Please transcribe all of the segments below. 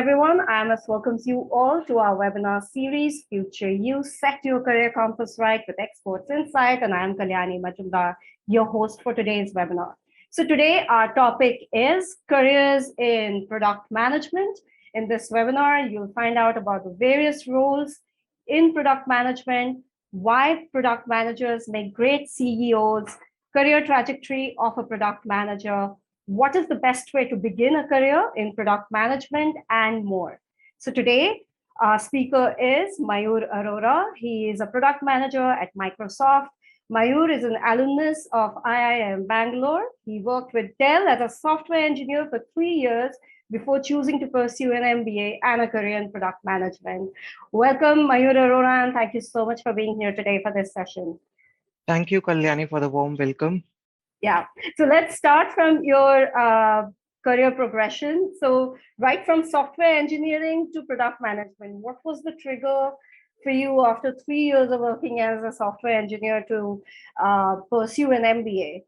everyone. IMS welcomes you all to our webinar series, Future You, Set Your Career Compass Right with Experts Insight. And I am Kalyani Majumdar, your host for today's webinar. So today our topic is careers in product management. In this webinar, you'll find out about the various roles in product management, why product managers make great CEOs, career trajectory of a product manager, what is the best way to begin a career in product management, and more. So today, our speaker is Mayur Arora. He is a product manager at Microsoft. Mayur is an alumnus of IIM Bangalore. He worked with Dell as a software engineer for 3 years before choosing to pursue an MBA and a career in product management. Welcome, Mayur Arora, and thank you so much for being here today for this session. Thank you, Kalyani, for the warm welcome. Yeah, so let's start from your career progression. So right from software engineering to product management, what was the trigger for you after 3 years of working as a software engineer to pursue an MBA?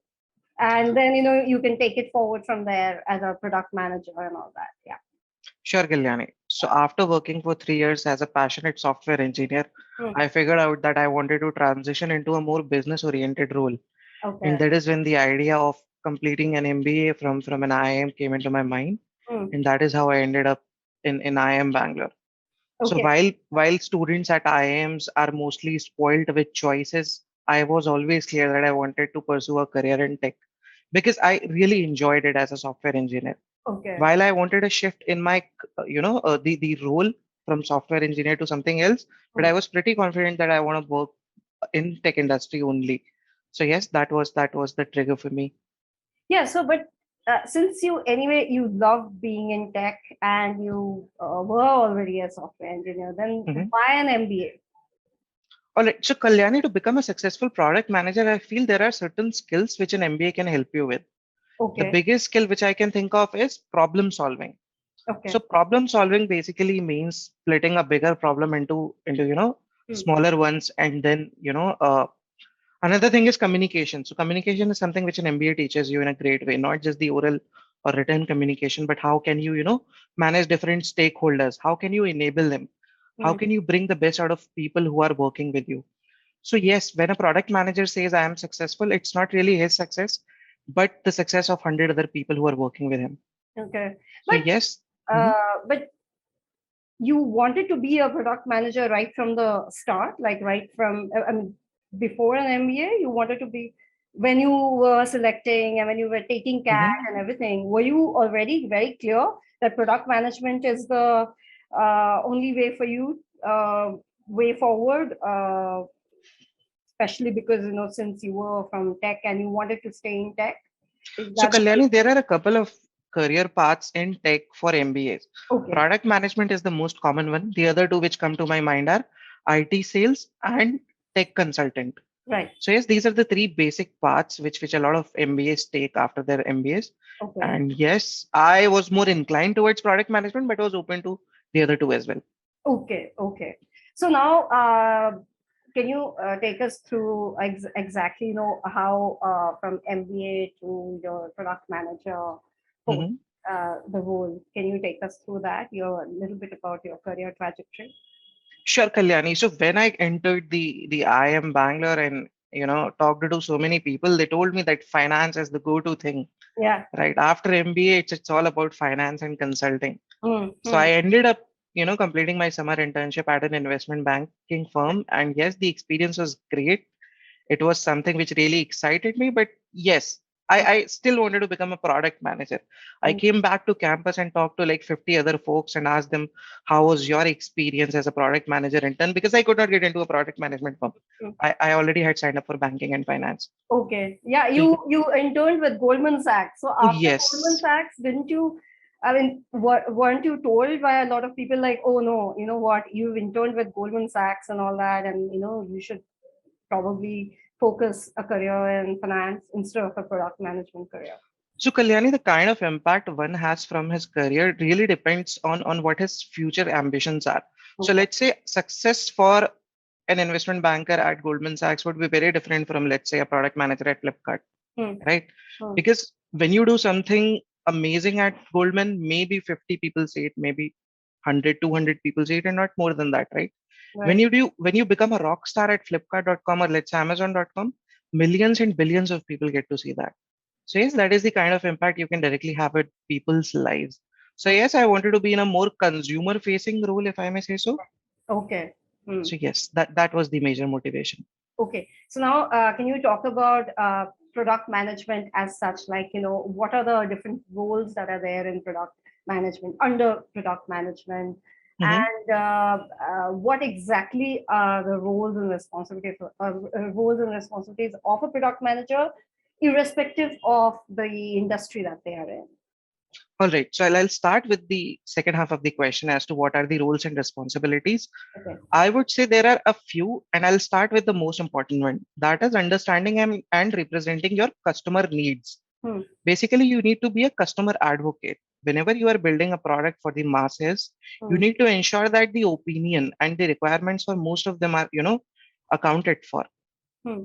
And then, you can take it forward from there as a product manager and all that. Yeah. Sure, Kalyani. So after working for 3 years as a passionate software engineer, I figured out that I wanted to transition into a more business-oriented role. Okay. And that is when the idea of completing an MBA from an IIM came into my mind. And that is how I ended up in IIM Bangalore. So while students at IIMs are mostly spoiled with choices, I was always clear that I wanted to pursue a career in tech because I really enjoyed it as a software engineer. Okay. While I wanted a shift in my, the role from software engineer to something else, but I was pretty confident that I want to work in tech industry only. So yes, that was the trigger for me. Yeah. So, but since you love being in tech and you were already a software engineer, then why an MBA? All right. So Kalyani, to become a successful product manager, I feel there are certain skills which an MBA can help you with. Okay. The biggest skill which I can think of is problem solving. Okay. So problem solving basically means splitting a bigger problem into smaller ones, and then another thing is communication. So communication is something which an MBA teaches you in a great way, not just the oral or written communication, but how can you manage different stakeholders? How can you enable them? How can you bring the best out of people who are working with you? So yes, when a product manager says I am successful, it's not really his success, but the success of 100 other people who are working with him. Okay. So yes. But you wanted to be a product manager right from the start, like right from, before an MBA, you wanted to be, when you were selecting and when you were taking CAT and everything, were you already very clear that product management is the only way for you, way forward, especially because, since you were from tech and you wanted to stay in tech? So Kalyani, there are a couple of career paths in tech for MBAs. Okay. Product management is the most common one. The other two which come to my mind are IT sales and tech consultant. Right. So yes, these are the three basic paths which a lot of MBAs take after their MBAs. Okay. And yes, I was more inclined towards product management, but was open to the other two as well. Okay. Okay. So now, can you take us through exactly, how from MBA to your product manager, the role? Can you take us through that? A little bit about your career trajectory. Sure, Kalyani. So when I entered the IIM Bangalore and talked to so many people, they told me that finance is the go-to thing. Yeah. Right. After MBA, it's all about finance and consulting. So I ended up completing my summer internship at an investment banking firm, and yes, the experience was great. It was something which really excited me, but yes, I still wanted to become a product manager. I came back to campus and talked to like 50 other folks and asked them, how was your experience as a product manager intern? Because I could not get into a product management firm. I already had signed up for banking and finance. Okay. Yeah, you interned with Goldman Sachs. So after Goldman Yes. Sachs, didn't you, weren't you told by a lot of people like, oh no, you know what, you've interned with Goldman Sachs and all that, and you should probably focus a career in finance instead of a product management career? So Kalyani, the kind of impact one has from his career really depends on what his future ambitions are. Okay. So let's say success for an investment banker at Goldman Sachs would be very different from, let's say, a product manager at Flipkart, right? Because when you do something amazing at Goldman, maybe 50 people say it, maybe 100, 200 people see it and not more than that, right? Right. When you become a rock star at Flipkart.com or let's say Amazon.com, millions and billions of people get to see that. So yes, that is the kind of impact you can directly have with people's lives. So yes, I wanted to be in a more consumer facing role, if I may say so. Okay. Hmm. So yes, that was the major motivation. Okay. So now, can you talk about product management as such? Like, what are the different roles that are there in product management, under product management, Mhm. and what exactly are the roles and responsibilities of a product manager, irrespective of the industry that they are in? All right. So I'll start with the second half of the question as to what are the roles and responsibilities. Okay. I would say there are a few, and I'll start with the most important one. That is understanding and representing your customer needs. Hmm. Basically, you need to be a customer advocate. Whenever you are building a product for the masses, you Hmm. need to ensure that the opinion and the requirements for most of them are, accounted for. Hmm.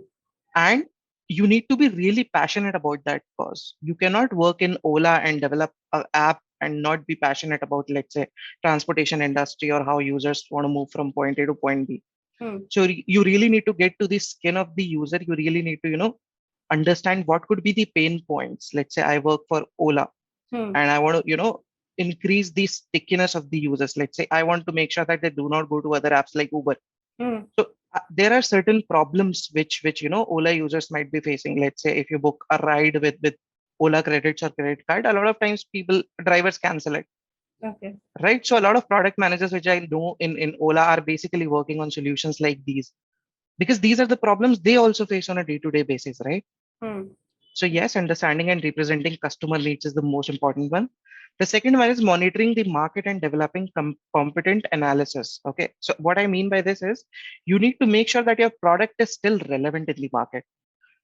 And you need to be really passionate about that cause. You cannot work in Ola and develop an app and not be passionate about, let's say, transportation industry or how users want to move from point A to point B. Hmm. So you really need to get to the skin of the user. You really need to, understand what could be the pain points. Let's say I work for Ola Hmm. and I want to, increase the stickiness of the users. Let's say I want to make sure that they do not go to other apps like Uber. Hmm. So there are certain problems which Ola users might be facing. Let's say if you book a ride with Ola credits or credit card, a lot of times people drivers cancel it, Okay. right? So a lot of product managers which I know in Ola are basically working on solutions like these because these are the problems they also face on a day-to-day basis, right? Hmm. So yes, understanding and representing customer needs is the most important one. The second one is monitoring the market and developing competent analysis. Okay. So what I mean by this is you need to make sure that your product is still relevant in the market.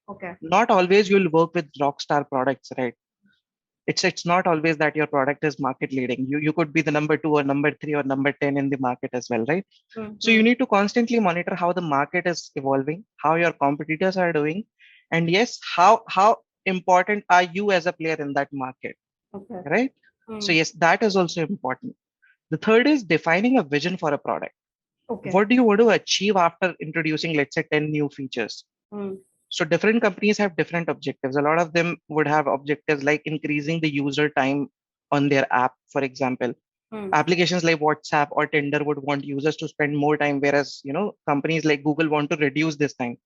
Okay. Not always you'll work with rockstar products, right? It's not always that your product is market leading. You could be the number two or number three or number 10 in the market as well, right? Hmm. So you need to constantly monitor how the market is evolving, how your competitors are doing, and yes, how important are you as a player in that market, Okay. right? So Hmm. yes, that is also important. The third is defining a vision for a product. Okay. What do you want to achieve after introducing, let's say, 10 new features? Hmm. So different companies have different objectives. A lot of them would have objectives like increasing the user time on their app, for example. Hmm. Applications like WhatsApp or Tinder would want users to spend more time, whereas companies like Google want to reduce this time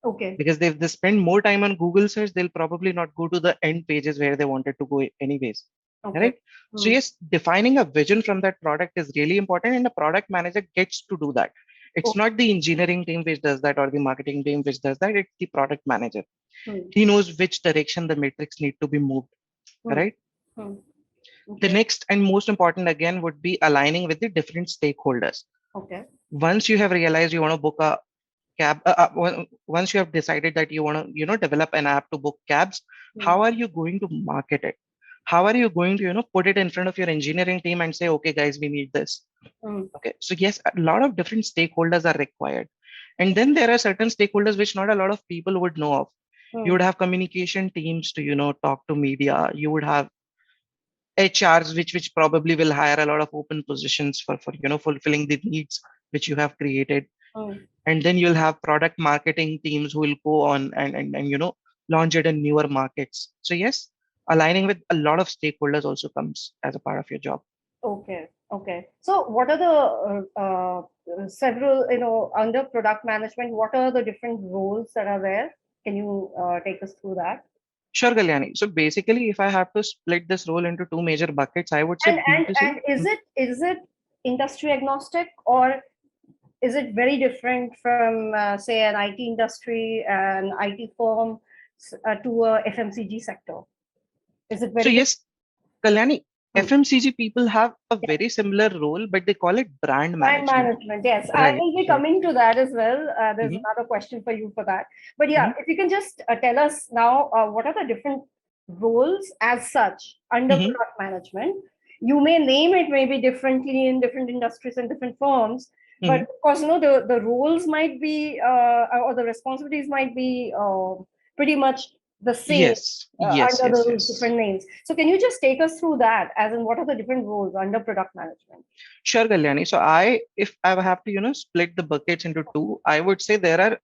Okay. because if they spend more time on Google search, they'll probably not go to the end pages where they wanted to go anyways. Okay. Right? So Hmm. yes, defining a vision from that product is really important, and the product manager gets to do that. It's Okay. not the engineering team which does that or the marketing team which does that. It's the product manager. Hmm. He knows which direction the metrics need to be moved. Hmm. Right? Hmm. The Okay. next and most important again would be aligning with the different stakeholders. Okay. Once you have realized you want to book a cab, once you have decided that you want to develop an app to book cabs, Hmm. how are you going to market it? How are you going to put it in front of your engineering team and say, okay guys, we need this? Hmm. Okay, so yes, a lot of different stakeholders are required, and then there are certain stakeholders which not a lot of people would know of. You Hmm. would have communication teams to talk to media. You would have HRs, which probably will hire a lot of open positions for fulfilling the needs which you have created. Hmm. And then you'll have product marketing teams who will go on and launch it in newer markets. So yes, aligning with a lot of stakeholders also comes as a part of your job. Okay. Okay. So, what are the several, under product management, what are the different roles that are there? Can you take us through that? Sure, Kalyani. So basically, if I have to split this role into two major buckets, I would say B2C. And is it industry agnostic, or is it very different from, say, an IT industry, an IT firm, to a FMCG sector? Is it So very yes, Kalyani, different? FMCG people have a very similar role, but they call it brand Brand management. management, yes. I Right, will be right. coming to that as well. There's Mhm, another question for you for that. But yeah, mhm, if you can just tell us now, what are the different roles as such under mhm, product management? You may name it maybe differently in different industries and different firms, but mhm. of course, the roles might be, or the responsibilities might be pretty much the same Yes, under yes, those yes. different names. So can you just take us through that, as in what are the different roles under product management? Sure, Kalyani. So if I have to, split the buckets into two, I would say there are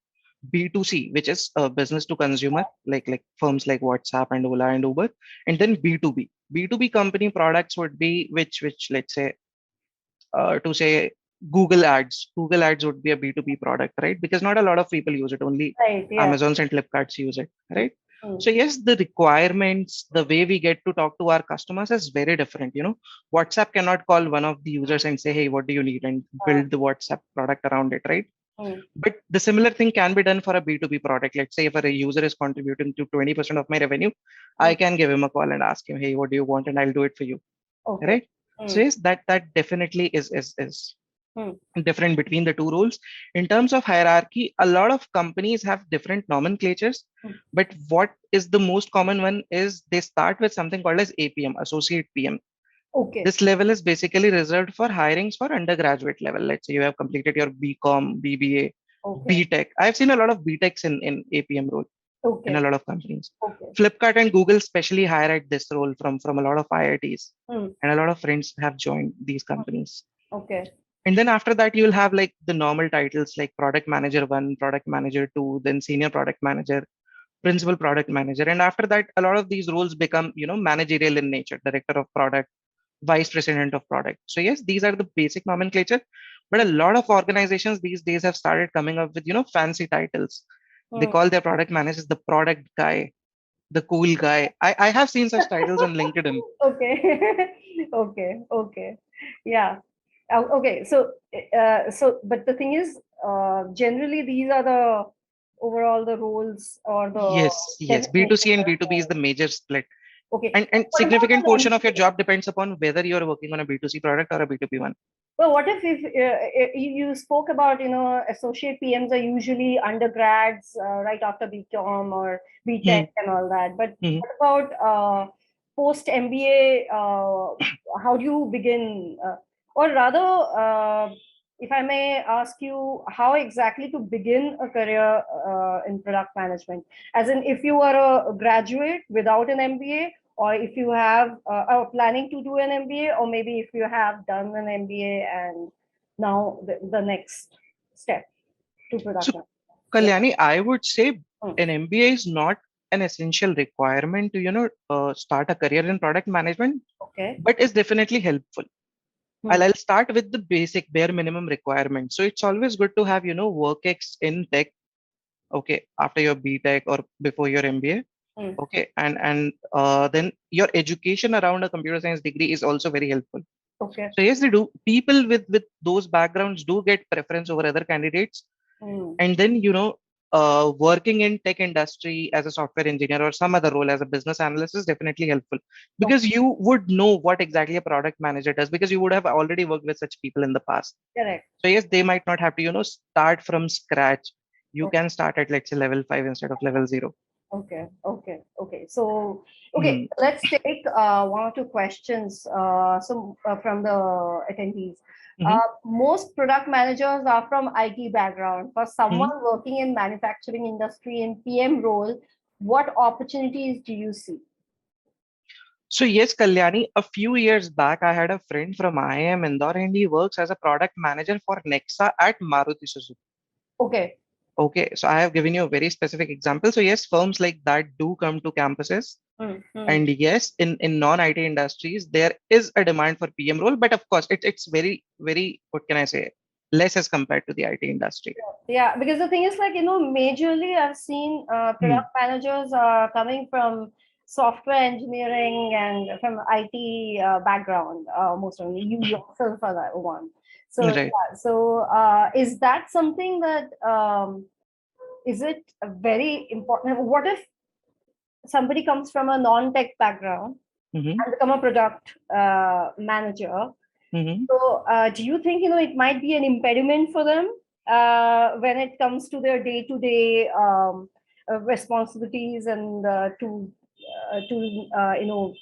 B2C, which is business to consumer, like firms like WhatsApp and Ola and Uber, and then B2B. B2B company products would be which let's say to say Google Ads. Google Ads would be a B2B product, right? Because not a lot of people use it, only Right. Yeah. Amazons and Flipkarts use it, right? Mm. So yes, the requirements, the way we get to talk to our customers is very different. WhatsApp cannot call one of the users and say, hey, what do you need? And build the WhatsApp product around it, right? Mm. But the similar thing can be done for a B2B product. Let's say if a user is contributing to 20% of my revenue, I Mm. can give him a call and ask him, hey, what do you want? And I'll do it for you. Okay. Right. So Mm. yes, that definitely is Mm. different between the two roles. In terms of hierarchy, a lot of companies have different nomenclatures, Mm. but what is the most common one is they start with something called as APM, Associate PM. Okay. This level is basically reserved for hirings for undergraduate level. Let's say you have completed your BCom, BBA, Okay. BTech. I've seen a lot of BTechs in APM role in a Okay. lot of companies. Okay. Flipkart and Google specially hire at this role from a lot of IITs, Mm. and a lot of friends have joined these companies. Okay. And then after that, you'll have like the normal titles like product manager one, product manager two, then senior product manager, principal product manager. And after that, a lot of these roles become, managerial in nature, director of product, vice president of product. So yes, these are the basic nomenclature. But a lot of organizations these days have started coming up with, fancy titles. They Mm. call their product managers the product guy, the cool guy. I have seen such titles on LinkedIn. Okay. Okay. Okay. Yeah. Okay. But the thing is, generally these are the overall the roles or the Yes. definition. B2C and B2B is the major split. Okay. And What about significant an portion of your MBA? job depends upon whether you're working on a B2C product or a B2B one. Well, what if you spoke about, associate PMs are usually undergrads right after BCom or Hmm. BTech and all that. But Hmm. what about post MBA? How do you begin? Or rather, if I may ask you, how exactly to begin a career in product management? As in, if you are a graduate without an MBA, or if you have are planning to do an MBA, or maybe if you have done an MBA and now the next step to So, production. Yeah. Kalyani, I would say Mm. an MBA is not an essential requirement to, start a career in product management, Okay. but is definitely helpful. Mm. I'll start with the basic bare minimum requirement. So it's always good to have, work ex in tech, okay, after your BTech or before your MBA. Mm. Okay, and then your education around a computer science degree is also very helpful. Okay. So yes, they do. People with those backgrounds do get preference over other candidates. Mm. And then working in tech industry as a software engineer or some other role as a business analyst is definitely helpful Okay. because you would know what exactly a product manager does because you would have already worked with such people in the past. Correct. So yes, they might not have to start from scratch. You Okay. can start at, let's say, level 5 instead of level 0. Okay. Okay. Okay. So, okay, Hmm. let's take one or two questions from the attendees. Hmm. Most product managers are from IT background. For Hmm. someone working in manufacturing industry in PM role, what opportunities do you see? So yes, Kalyani, a few years back, I had a friend from IIM Indore and he works as a product manager for Nexa at Maruti Suzuki. Okay. Okay, so I have given you a very specific example. So yes, firms like that do come to campuses. Mm, mm. And yes, in non-IT industries, there is a demand for PM role, but of course, it's very, very, what can I say, less as compared to the IT industry. Yeah, because the thing is like, majorly I've seen Hmm. product managers coming from software engineering and from IT background, most of them. You yourself are that one. So, Right. yeah, so is that something that, is it a very important? What if somebody comes from a non-tech background Hmm. and become a product manager? Hmm. So, do you think it might be an impediment for them when it comes to their day-to-day responsibilities and to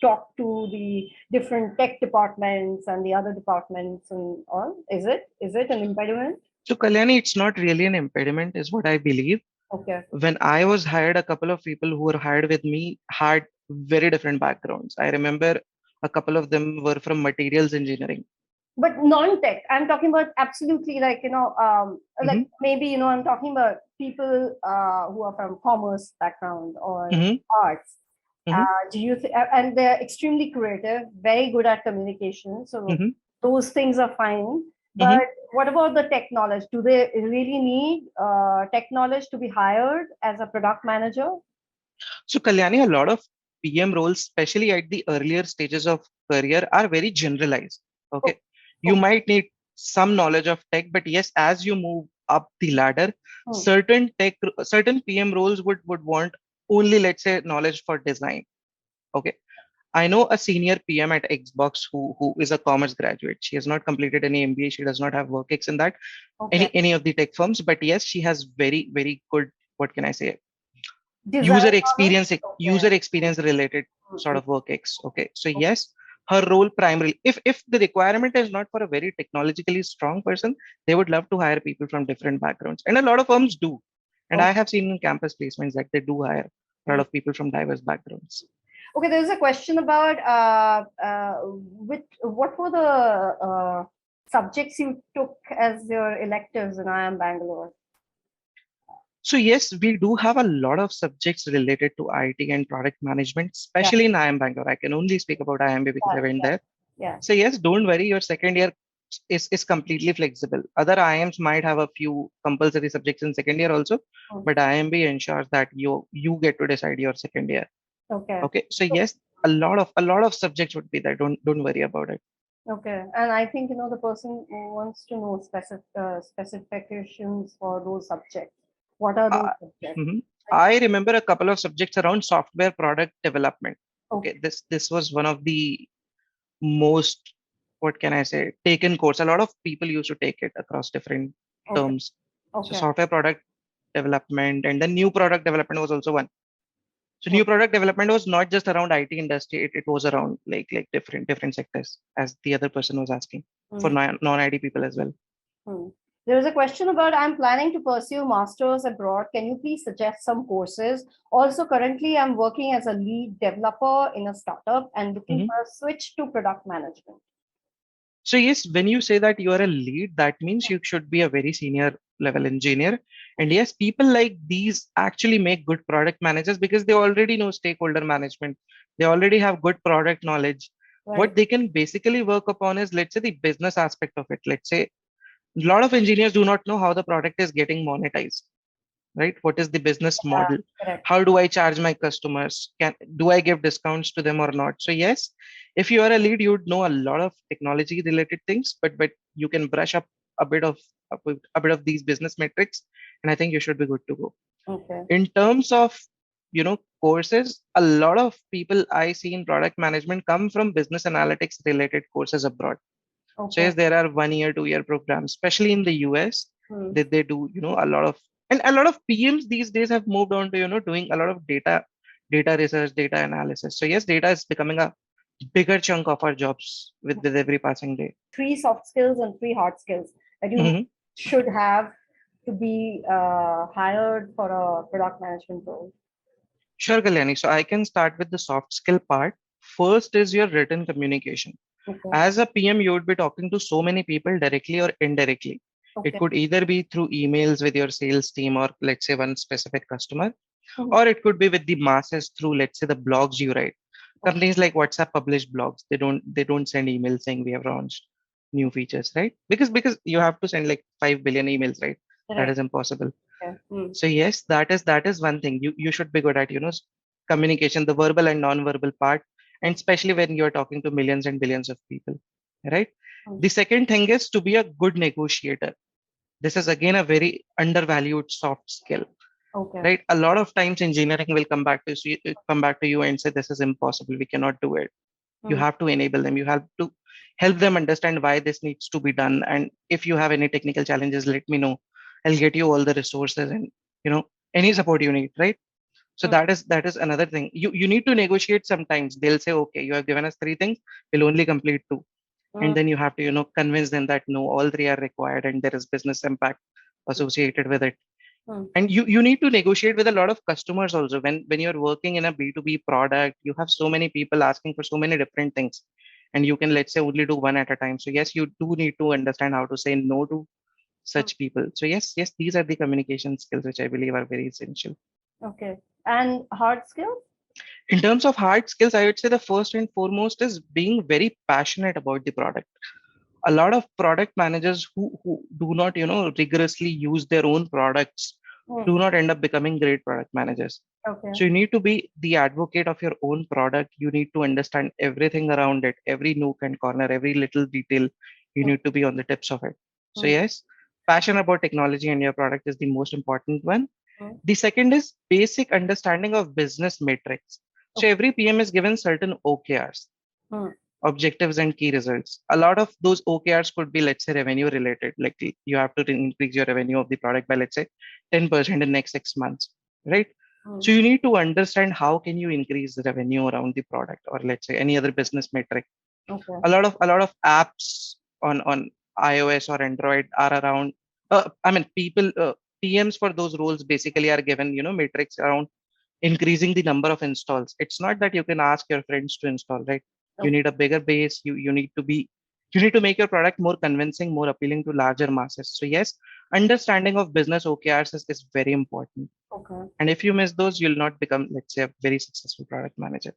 talk to the different tech departments and the other departments and all? Is it an impediment? So Kalyani, it's not really an impediment, is what I believe. Okay. When I was hired, a couple of people who were hired with me had very different backgrounds. I remember a couple of them were from materials engineering. But non-tech, I'm talking about absolutely like, like Hmm. maybe, I'm talking about people who are from commerce background or Hmm. arts. Hmm. Do you and they're extremely creative, very good at communication. So Hmm. those things are fine. Hmm. But what about the tech knowledge? Do they really need tech knowledge to be hired as a product manager? So, Kalyani, a lot of PM roles, especially at the earlier stages of career, are very generalized. Oh, Okay. You okay. might need some knowledge of tech, but yes, as you move up the ladder, Hmm. certain PM roles would want only, let's say, knowledge for design. Okay. I know a senior PM at Xbox who is a commerce graduate. She has not completed any MBA. She does not have work ex in that Okay. any of the tech firms. But yes, she has very very good, what can I say, Design knowledge? Okay. user experience related sort Mm-hmm. of work ex. Okay, so Okay. yes, her role primarily, if the requirement is not for a very technologically strong person, they would love to hire people from different backgrounds, and a lot of firms do. And I have seen in campus placements that they do hire a lot Okay. of people from diverse backgrounds. Okay, there's a question about what were the subjects you took as your electives in IIM Bangalore? So yes, we do have a lot of subjects related to IT and product management, Yeah, especially in IIM Bangalore. I can only speak about IIMB because I went yeah, there. yeah. So yes, don't worry, your second year is completely flexible. Other IIMs might have a few compulsory subjects in second year also, Hmm. but IIMB ensures that you get to decide your second year. Okay, Okay. So yes, a lot of subjects would be there. Don't worry about it. okay. And I think the person who wants to know specifications for those subjects. What are those Uh, subjects? mhm. Like, I remember a couple of subjects around software product development. okay, Okay, this was one of the most, what can I say, taken course. A lot of people used to take it across different okay, terms. So okay, software product development, and then new product development was also one. So new okay. product development was not just around IT industry, it was around like different sectors, as the other person was asking, for Hmm. non-IT people as well. Hmm. There is a question about I'm planning to pursue masters abroad. Can you please suggest some courses? Also, currently I'm working as a lead developer in a startup and looking Mhm. for a switch to product management. So yes, when you say that you are a lead, that means you should be a very senior level engineer. And yes, people like these actually make good product managers because they already know stakeholder management. They already have good product knowledge. Right. What they can basically work upon is, let's say, the business aspect of it. Let's say a lot of engineers do not know how the product is getting monetized, right? What is the business model? Correct. How do I charge my customers? Do I give discounts to them or not? So yes, if you are a lead, you would know a lot of technology related things, but you can brush up a bit of a bit of these business metrics, and I think you should be good to go. Okay. In terms of courses, a lot of people I see in product management come from business analytics related courses abroad. So Okay. yes, there are 1 year, 2 year programs, especially in the US, Hmm. that they do, a lot of, and a lot of PMs these days have moved on to, doing a lot of data research, data analysis. So yes, data is becoming a bigger chunk of our jobs with every passing day. Three soft skills and three hard skills that you Mhm. should have to be hired for a product management role. Sure, Kalyani. So I can start with the soft skill part. First is your written communication. Okay. As a PM, you would be talking to so many people directly or indirectly. It Okay. could either be through emails with your sales team or, let's say, one specific customer, Mhm. or it could be with the masses through, let's say, the blogs you write. Okay. Companies like WhatsApp publish blogs. They don't send emails saying we have launched new features, right? Because you have to send like 5 billion emails, right? That Right. is impossible. Okay. Hmm. So yes, that is one thing you should be good at, communication, the verbal and non-verbal part, and especially when you're talking to millions and billions of people, right? Hmm. The second thing is to be a good negotiator. This is again a very undervalued soft skill, Okay. right? A lot of times engineering will come back to you and say this is impossible, we cannot do it. You Hmm. have to enable them, you have to help them understand why this needs to be done, and if you have any technical challenges, let me know. I'll get you all the resources and you know any support you need, right? So Hmm. that is another thing. You need to negotiate. Sometimes they'll say, okay, you have given us three things, we'll only complete two. Hmm. And then you have to convince them that no, all three are required and there is business impact associated with it. And you need to negotiate with a lot of customers also. When you're working in a B2B product, you have so many people asking for so many different things, and you can, let's say, only do one at a time. So yes, you do need to understand how to say no to such people. So yes, these are the communication skills which I believe are very essential. Okay. And hard skills? In terms of hard skills, I would say the first and foremost is being very passionate about the product. A lot of product managers who do not, rigorously use their own products do not end up becoming great product managers. Okay. So you need to be the advocate of your own product. You need to understand everything around it, every nook and corner, every little detail. You need to be on the tips of it. So yes, passion about technology and your product is the most important one. The second is basic understanding of business metrics. So every PM is given certain OKRs, objectives and key results. A lot of those OKRs could be, let's say, revenue related. Like you have to increase your revenue of the product by, let's say, 10% in next 6 months, right? So you need to understand how can you increase the revenue around the product, or let's say any other business metric. Okay. A lot of apps on iOS or Android are around. People PMs for those roles basically are given, metrics around increasing the number of installs. It's not that you can ask your friends to install, right? You need a bigger base. You need to make your product more convincing, more appealing to larger masses. So yes, understanding of business OKRs is very important. Okay. And if you miss those, you'll not become, let's say, a very successful product manager.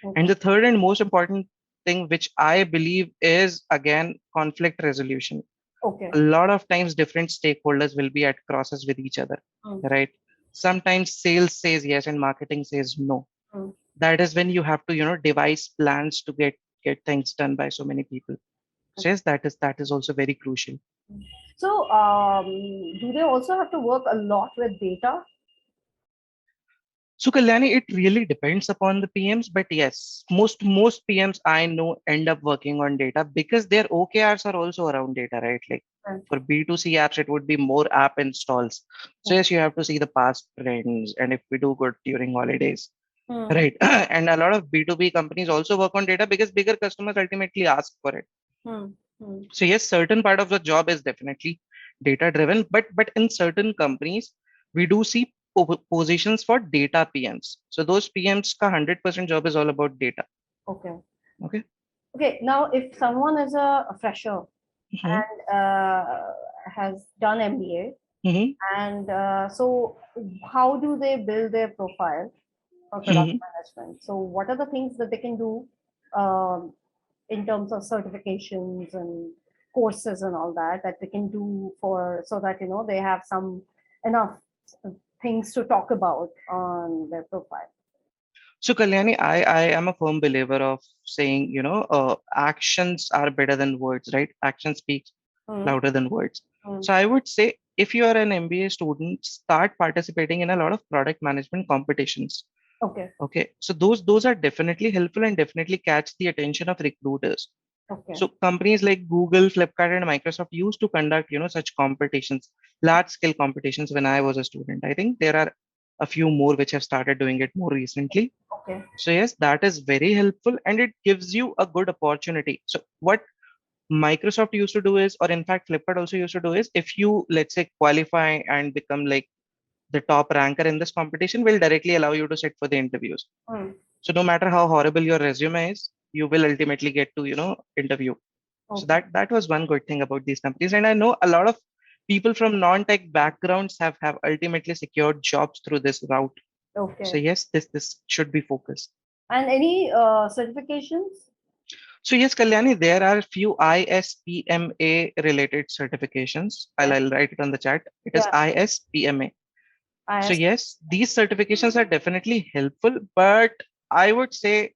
Okay. And the third and most important thing, which I believe is again conflict resolution. Okay. A lot of times different stakeholders will be at crosses with each other, right? Sometimes sales says yes and marketing says no. That is when you have to, devise plans to get things done by so many people. So yes, that is also very crucial. So do they also have to work a lot with data? So Kalyani, it really depends upon the PMs, but yes, most PMs I know end up working on data because their OKRs are also around data, right? Like for B2C apps, it would be more app installs. So yes, you have to see the past trends and if we do good during holidays, right? And a lot of B2B companies also work on data because bigger customers ultimately ask for it. So yes, certain part of the job is definitely data driven, but in certain companies, we do see positions for data PMs. So those PMs ka 100% job is all about data. Okay. Okay. Okay. Now, if someone is a fresher and has done MBA, and so how do they build their profile for product management? So what are the things that they can do in terms of certifications and courses and all that they can do for so that they have some enough things to talk about on their profile? So Kalyani, I am a firm believer of saying, actions are better than words, right? Action speaks louder than words. So I would say if you are an MBA student, start participating in a lot of product management competitions. Okay. Okay. So those are definitely helpful and definitely catch the attention of recruiters. Okay. So companies like Google, Flipkart, and Microsoft used to conduct, such competitions, large scale competitions when I was a student. I think there are a few more which have started doing it more recently. Okay. So yes, that is very helpful and it gives you a good opportunity. So what Microsoft used to do is, or in fact, Flipkart also used to do is, if you, let's say, qualify and become like the top ranker in this competition, will directly allow you to sit for the interviews. So no matter how horrible your resume is, you will ultimately get to, interview. So that was one good thing about these companies. And I know a lot of people from non-tech backgrounds have ultimately secured jobs through this route. Okay. So yes, this should be focused. And any certifications? So yes, Kalyani, there are few ISPMA related certifications. I'll write it on the chat. It is ISPMA. So yes, these certifications are definitely helpful, but I would say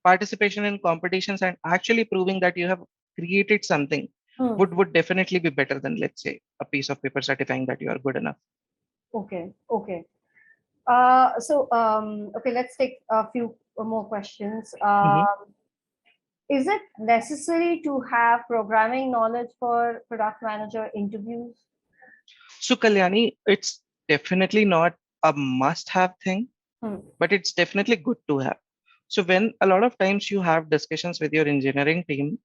participation in competitions and actually proving that you have created something would definitely be better than, let's say, a piece of paper certifying that you are good enough. Okay. Okay. Okay, let's take a few more questions. Is it necessary to have programming knowledge for product manager interviews? So Kalyani, it's definitely not a must-have thing, but it's definitely good to have. So when a lot of times you have discussions with your engineering team,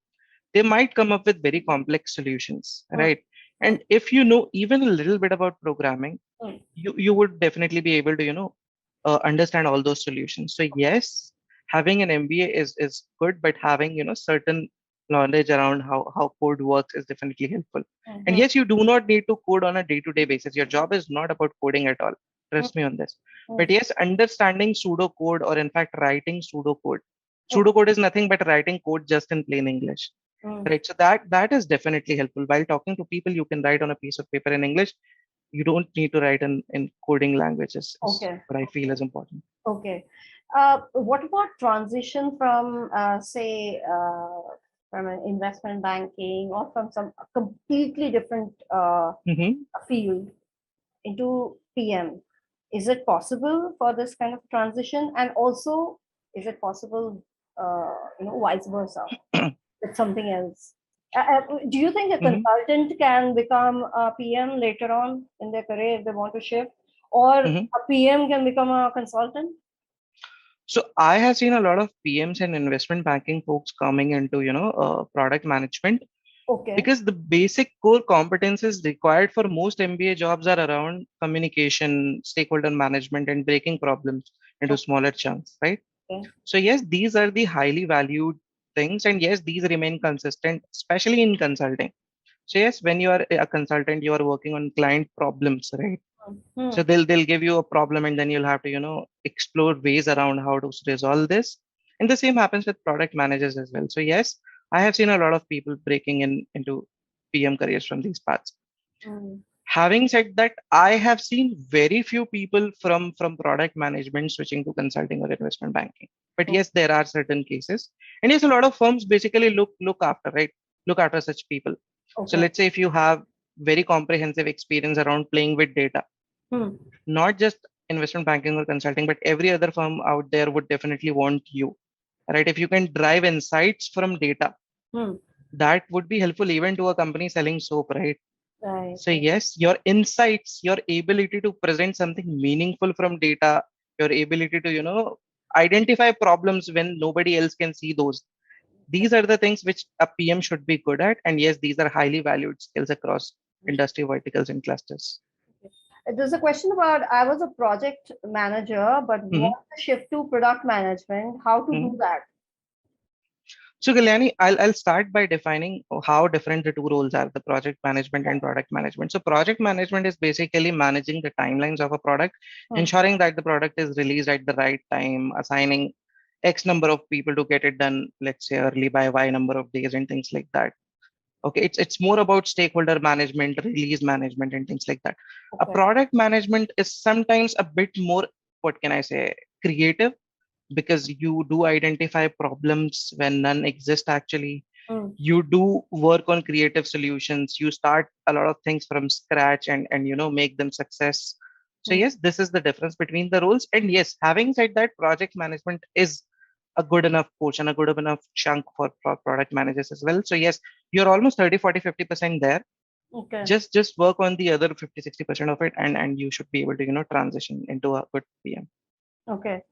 they might come up with very complex solutions, right? And if you know even a little bit about programming, Mm. you would definitely be able to, understand all those solutions. So yes, having an MBA is good, but having, certain knowledge around how code works is definitely helpful. And Mhm. yes, you do not need to code on a day-to-day basis. Your job is not about coding at all. Mm. Trust me on this. But Mm. yes, understanding pseudocode, or in fact writing pseudocode. Okay. Pseudocode is nothing but writing code just in plain English. Mm. Right. So that is definitely helpful. While talking to people, you can write on a piece of paper in English. You don't need to write in coding languages, is Okay. what I feel is important. Okay. What about transition from, say, from an investment banking or from some completely different Hmm. field into PM? Is it possible for this kind of transition? And also, is it possible, vice versa with something else? Do you think a Hmm. consultant can become a PM later on in their career if they want to shift, or Hmm. a PM can become a consultant? So I have seen a lot of PMs and investment banking folks coming into, product management, Okay. because the basic core competences required for most MBA jobs are around communication, stakeholder management, and breaking problems into smaller chunks, right? Okay. So yes, these are the highly valued things, and yes, these remain consistent, especially in consulting. So yes, when you are a consultant, you are working on client problems, right? Hmm. So they'll give you a problem, and then you'll have to, explore ways around how to resolve this. And the same happens with product managers as well. So yes, I have seen a lot of people breaking in into PM careers from these paths. Hmm. Having said that, I have seen very few people from product management switching to consulting or investment banking. But Oh, yes, there are certain cases, and yes, a lot of firms basically look after, right, look after such people. So okay. let's say if you have very comprehensive experience around playing with data, Hmm. not just investment banking or consulting, but every other firm out there would definitely want you, right? If you can drive insights from data, Hmm. that would be helpful even to a company selling soap, right? Right. So yes, your insights, your ability to present something meaningful from data, your ability to, identify problems when nobody else can see those. These are the things which a PM should be good at. And yes, these are highly valued skills across industry verticals and clusters. There's a question about, I was a project manager, but Mhm, want to shift to product management. How to mhm. do that? So, Kalyani, I'll start by defining how different the two roles are, the project management and product management. So, project management is basically managing the timelines of a product, Hmm. ensuring that the product is released at the right time, assigning X number of people to get it done, let's say early by Y number of days, and things like that. Okay, it's more about stakeholder management, release management, and things like that. A Okay. product management is sometimes a bit more, what can I say, creative, because you do identify problems when none exist actually. Hmm. You do work on creative solutions. You start a lot of things from scratch, and make them success. So Hmm. yes, this is the difference between the roles. And yes, having said that, project management is a good enough portion, a good enough chunk for product managers as well. So yes, you're almost 30, 40, 50% there. Okay. Just work on the other 50, 60% of it, and you should be able to, transition into a good PM. Okay.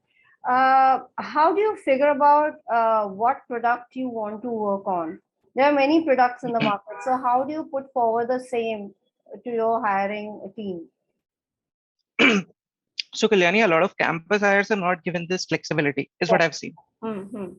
How do you figure about what product you want to work on? There are many products in the market. So how do you put forward the same to your hiring team? So, Kalyani, a lot of campus hires are not given this flexibility, is what Yeah. I've seen. Hmm.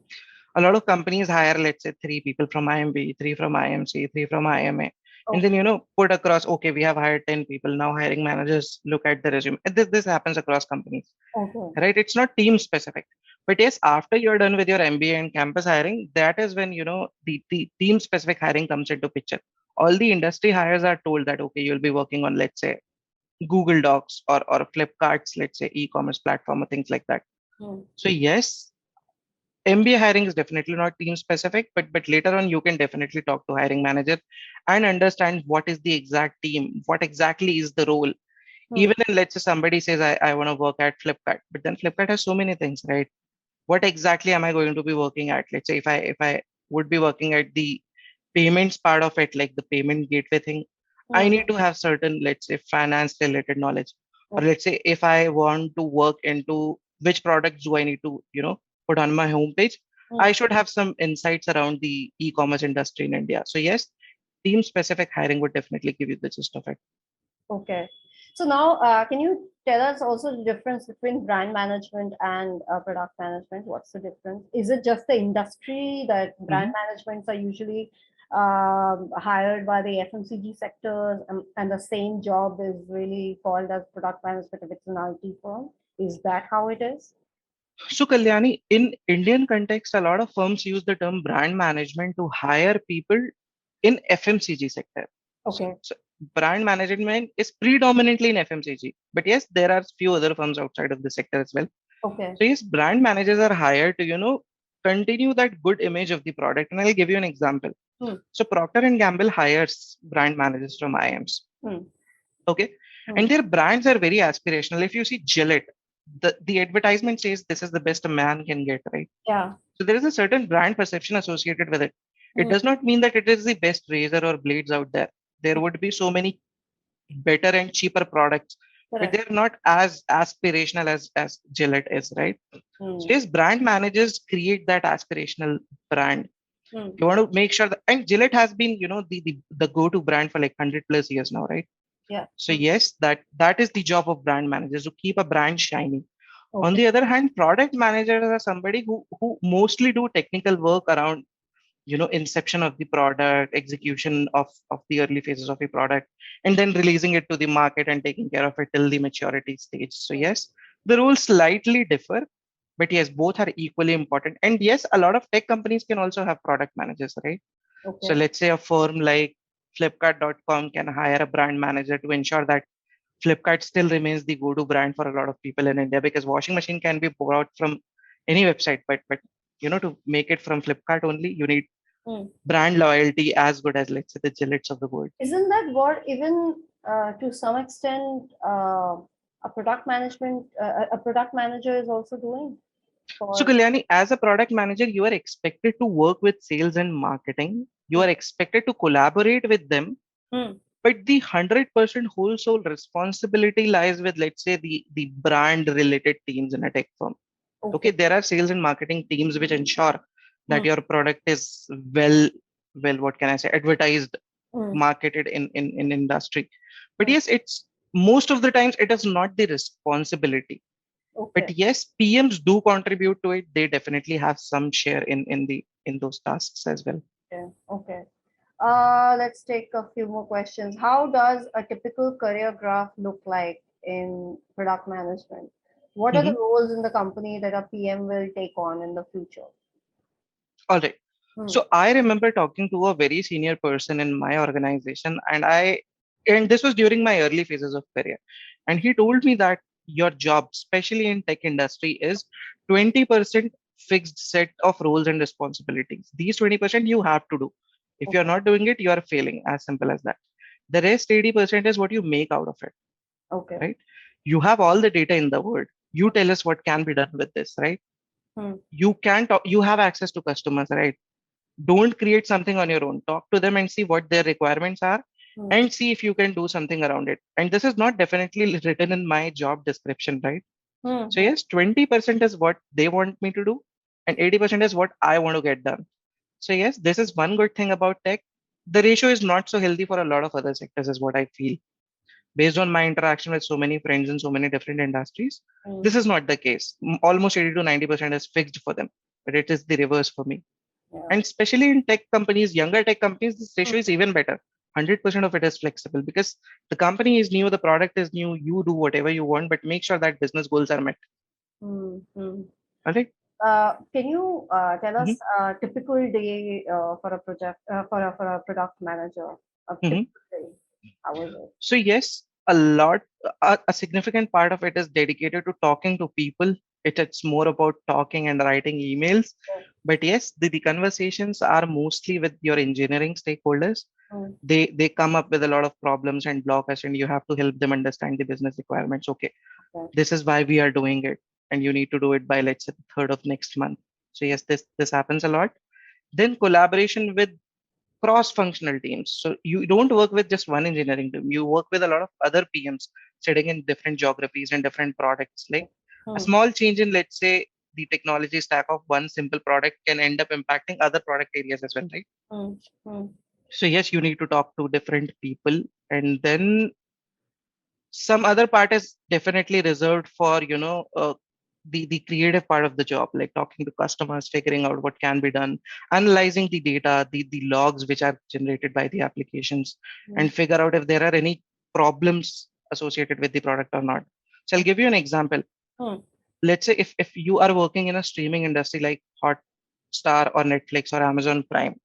A lot of companies hire, let's say, three people from IMB, three from IMC, three from IMA, and Okay. then, put across, okay, we have hired 10 people. Now hiring managers look at the resume. And this happens across companies, Okay. right? It's not team specific. But yes, after you're done with your MBA and campus hiring, that is when, the team specific hiring comes into picture. All the industry hires are told that, okay, you'll be working on, let's say, Google Docs or Flipkart's, let's say, e-commerce platform or things like that. Hmm. So yes, MBA hiring is definitely not team specific, but later on you can definitely talk to hiring manager and understand what is the exact team, what exactly is the role. Hmm. Even then, let's say somebody says I want to work at Flipkart, but then Flipkart has so many things, right? What exactly am I going to be working at? Let's say if I would be working at the payments part of it, like the payment gateway thing, I Hmm. need to have certain, let's say, finance related knowledge. Or Okay. let's say if I want to work into which products do I need to, put on my homepage, Hmm. I should have some insights around the e-commerce industry in India. So yes, team specific hiring would definitely give you the gist of it. Okay. So now, can you tell us also the difference between brand management and product management? What's the difference? Is it just the industry that brand Mhm. managements are usually hired by the FMCG sectors, and the same job is really called as product management if it's an IT firm? Is that how it is? So, Kalyani, in Indian context, a lot of firms use the term brand management to hire people in FMCG sector. Okay. So brand management is predominantly in FMCG, but yes, there are few other firms outside of the sector as well. Okay. So yes, brand managers are hired to, continue that good image of the product. And I'll give you an example. Hmm. So Procter and Gamble hires brand managers from IIMs. Hmm. Okay. Hmm. And their brands are very aspirational. If you see Gillette, the advertisement says this is the best a man can get, right? Yeah. So there is a certain brand perception associated with it. It Hmm. does not mean that it is the best razor or blades out there. There would be so many better and cheaper products, but Correct. they're not as aspirational as Gillette is, right? So Hmm. yes, brand managers create that aspirational brand. Hmm. You want to make sure that, and Gillette has been, the go-to brand for like 100 plus years now, right? Yeah. So Hmm. yes, that is the job of brand managers to keep a brand shiny. On Okay. the other hand, product managers are somebody who mostly do technical work around inception of the product, execution of the early phases of a product, and then releasing it to the market and taking care of it till the maturity stage. So Hmm. yes, the roles slightly differ, but yes, both are equally important. And yes, a lot of tech companies can also have product managers, right? So Okay. let's say a firm like flipkart.com can hire a brand manager to ensure that Flipkart still remains the go-to brand for a lot of people in India, because washing machine can be bought from any website, but to make it from Flipkart only, you need Hmm. brand loyalty as good as, let's say, the Gillettes of the world. Isn't that what even to some extent a product manager is also doing So, for? Kalyani, as a product manager, you are expected to work with sales and marketing. You Hmm. are expected to collaborate with them, Hmm. but the 100% whole soul responsibility lies with, let's say, the brand related teams in a tech firm. Okay, Okay. there are sales and marketing teams which ensure Hmm. that your product is well, what can I say, advertised, Hmm. marketed in industry. But Hmm. yes, it's most of the times it is not the responsibility. But Okay. yes, PMs do contribute to it. They definitely have some share in those tasks as well. Okay. Okay. Let's take a few more questions. How does a typical career graph look like in product management? What are the Mhm. roles in the company that a PM will take on in the future? All right. Hmm. So I remember talking to a very senior person in my organization, and this was during my early phases of career, and he told me that your job, especially in tech industry, is 20% fixed set of roles and responsibilities. These 20% you have to do. If you're Okay. not doing it, you are failing. As simple as that. The rest 80% is what you make out of it, Okay. right? You have all the data in the world. You tell us what can be done with this, right? Hmm. You can talk, you have access to customers, right? Don't create something on your own. Talk to them and see what their requirements are Hmm. and see if you can do something around it. And this is not definitely written in my job description, right? Hmm. So Hmm. yes, 20% is what they want me to do and 80% is what I want to get done. So yes, this is one good thing about tech. The ratio is not so healthy for a lot of other sectors is what I feel. Based on my interaction with so many friends in so many different industries, Hmm. this is not the case. Almost 80 to 90% is fixed for them, but it is the reverse for me. Yeah. And especially in tech companies, younger tech companies, this Hmm. ratio is even better. 100% of it is flexible because the company is new, the product is new, you do whatever you want, but make sure that business goals are met. Hmm. Hmm. All right? Can you tell us Mhm, a typical day for a project for a product manager? A mhm. typical day. How is it? So yes, a significant part of it is dedicated to talking to people. It's more about talking and writing emails. Okay. But yes, the conversations are mostly with your engineering stakeholders. Hmm. They come up with a lot of problems and blockers, and you have to help them understand the business requirements. Okay, Okay. this is why we are doing it, and you need to do it by, let's say, the third of next month. So yes, this happens a lot. Then collaboration with cross-functional teams. So you don't work with just one engineering team. You work with a lot of other PMs sitting in different geographies and different products. Like a Hmm. small change in, let's say, the technology stack of one simple product can end up impacting other product areas as well, right? Hmm. Hmm. So yes, you need to talk to different people, and then some other part is definitely reserved for the creative part of the job, like talking to customers, figuring out what can be done, analyzing the data, the logs which are generated by the applications, Mm. and figure out if there are any problems associated with the product or not. So I'll give you an example. Mm. Let's say if you are working in a streaming industry like Hotstar or Netflix or Amazon Prime,